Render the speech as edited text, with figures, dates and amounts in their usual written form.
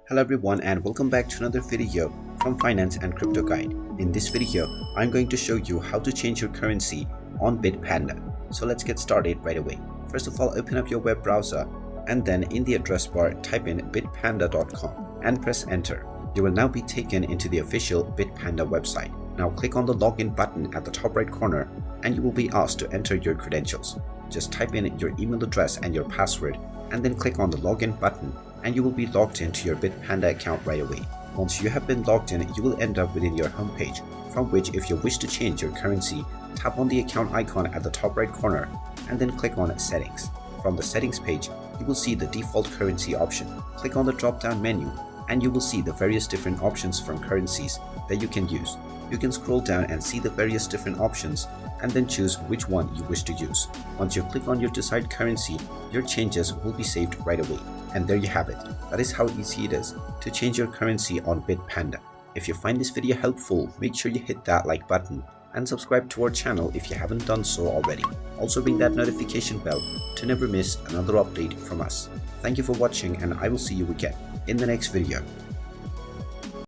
Hello everyone and welcome back to another video from Finance and Crypto Guide. In this video, I'm going to show you how to change your currency on Bitpanda. So let's get started right away. First of all, open up your web browser and then in the address bar type in bitpanda.com and press enter. You will now be taken into the official Bitpanda website. Now click on the login button at the top right corner and you will be asked to enter your credentials. Just type in your email address and your password and then click on the login button and you will be logged into your Bitpanda account right away. Once you have been logged in, you will end up within your homepage, from which if you wish to change your currency, tap on the account icon at the top right corner and then click on settings. From the settings page, you will see the default currency option. Click on the drop down menu and you will see the various different options from currencies that you can use. You can scroll down and see the various different options and then choose which one you wish to use. Once you click on your desired currency, your changes will be saved right away. And there you have it. That is how easy it is to change your currency on Bitpanda. If you find this video helpful, make sure you hit that like button and subscribe to our channel if you haven't done so already. Also ring that notification bell to never miss another update from us. Thank you for watching and I will see you again in the next video.